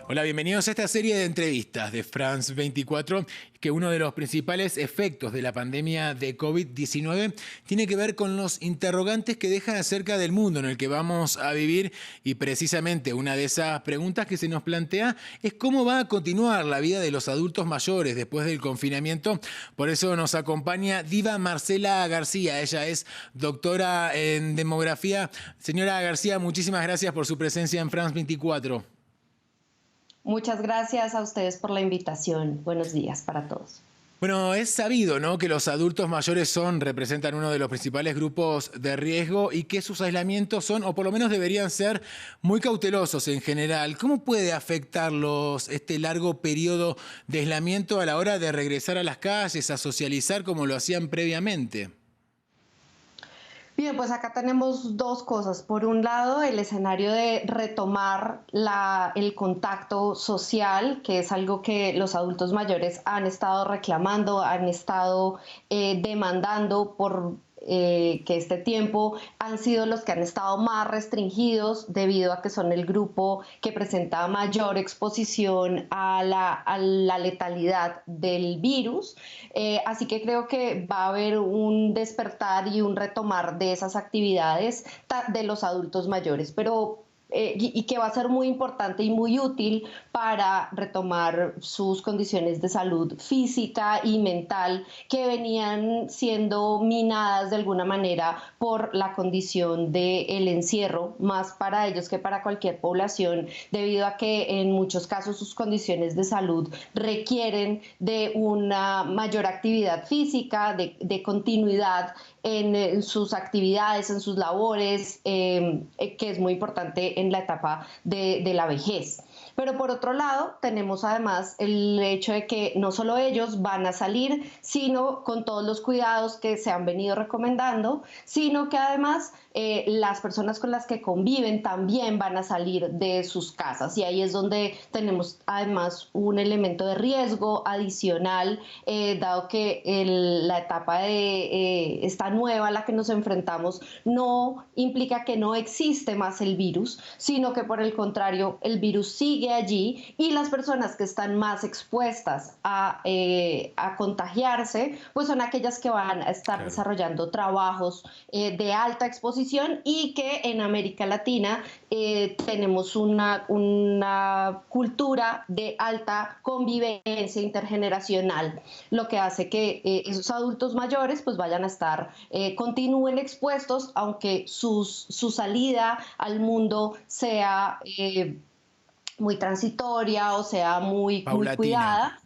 Hola, bienvenidos a esta serie de entrevistas de France 24, que uno de los principales efectos de la pandemia de COVID-19 tiene que ver con los interrogantes que dejan acerca del mundo en el que vamos a vivir, y precisamente una de esas preguntas que se nos plantea es cómo va a continuar la vida de los adultos mayores después del confinamiento. Por eso nos acompaña Diva Marcela García. Ella es doctora en demografía. Señora García, muchísimas gracias por su presencia en France 24. Muchas gracias a ustedes por la invitación. Buenos días para todos. Bueno, es sabido, ¿no?, que los adultos mayores representan uno de los principales grupos de riesgo y que sus aislamientos son, o por lo menos deberían ser, muy cautelosos en general. ¿Cómo puede afectarlos este largo periodo de aislamiento a la hora de regresar a las calles, a socializar como lo hacían previamente? Bien, pues acá tenemos dos cosas. Por un lado, el escenario de retomar el contacto social, que es algo que los adultos mayores han estado reclamando, han estado demandando por que este tiempo han sido los que han estado más restringidos debido a que son el grupo que presenta mayor exposición a la letalidad del virus. Así que creo que va a haber un despertar y un retomar de esas actividades de los adultos mayores, pero y que va a ser muy importante y muy útil para retomar sus condiciones de salud física y mental que venían siendo minadas de alguna manera por la condición del encierro, más para ellos que para cualquier población, debido a que en muchos casos sus condiciones de salud requieren de una mayor actividad física, de continuidad en sus actividades, en sus labores, que es muy importante en la etapa de la vejez. Pero por otro lado, tenemos además el hecho de que no solo ellos van a salir, sino con todos los cuidados que se han venido recomendando, sino que además las personas con las que conviven también van a salir de sus casas. Y ahí es donde tenemos además un elemento de riesgo adicional, dado que la etapa de esta nueva a la que nos enfrentamos no implica que no existe más el virus, sino que por el contrario, el virus sigue allí y las personas que están más expuestas a contagiarse, pues son aquellas que van a estar desarrollando trabajos de alta exposición y que en América Latina tenemos una cultura de alta convivencia intergeneracional, lo que hace que esos adultos mayores pues vayan a estar, continúen expuestos, aunque su salida al mundo sea muy transitoria o sea muy Paulatina. cuidada.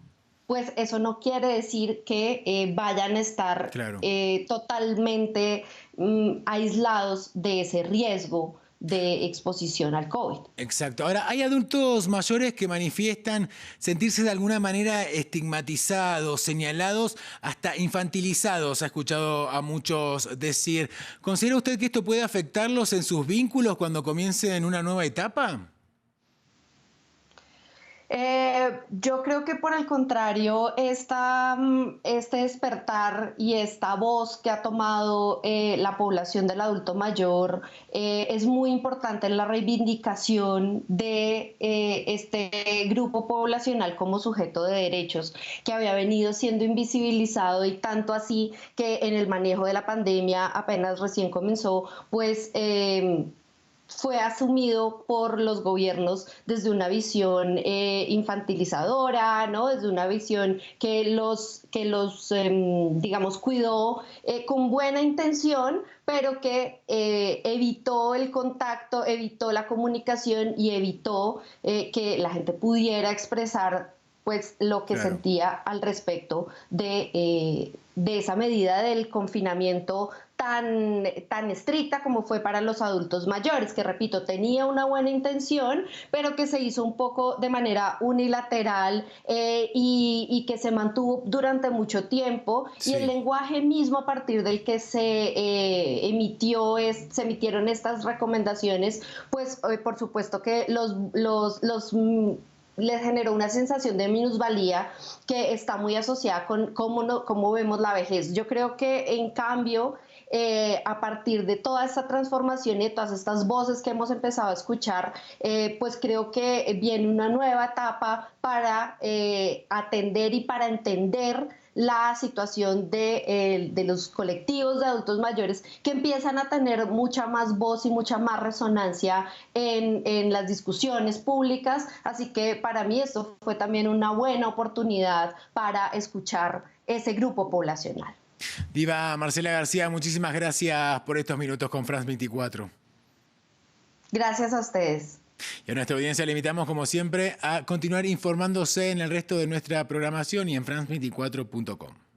Pues eso no quiere decir que vayan a estar Claro. totalmente aislados de ese riesgo de exposición al COVID. Exacto. Ahora, hay adultos mayores que manifiestan sentirse de alguna manera estigmatizados, señalados, hasta infantilizados. Ha escuchado a muchos decir. ¿Considera usted que esto puede afectarlos en sus vínculos cuando comiencen una nueva etapa? Yo creo que por el contrario, este despertar y esta voz que ha tomado la población del adulto mayor es muy importante en la reivindicación de este grupo poblacional como sujeto de derechos que había venido siendo invisibilizado, y tanto así que en el manejo de la pandemia apenas recién comenzó, pues fue asumido por los gobiernos desde una visión infantilizadora, ¿no? Desde una visión que los digamos, cuidó con buena intención, pero que evitó el contacto, evitó la comunicación y evitó que la gente pudiera expresar pues lo que Claro. sentía al respecto de esa medida del confinamiento tan estricta como fue para los adultos mayores, que repito, tenía una buena intención, pero que se hizo un poco de manera unilateral y que se mantuvo durante mucho tiempo, y el Sí. lenguaje mismo a partir del que se emitieron estas recomendaciones, pues por supuesto que les generó una sensación de minusvalía que está muy asociada con cómo vemos la vejez. Yo creo que en cambio a partir de toda esta transformación y de todas estas voces que hemos empezado a escuchar, pues creo que viene una nueva etapa para atender y para entender la situación de los colectivos de adultos mayores, que empiezan a tener mucha más voz y mucha más resonancia en las discusiones públicas. Así que para mí esto fue también una buena oportunidad para escuchar ese grupo poblacional. Diva Marcela García, muchísimas gracias por estos minutos con France 24. Gracias a ustedes. Y a nuestra audiencia le invitamos, como siempre, a continuar informándose en el resto de nuestra programación y en france24.com.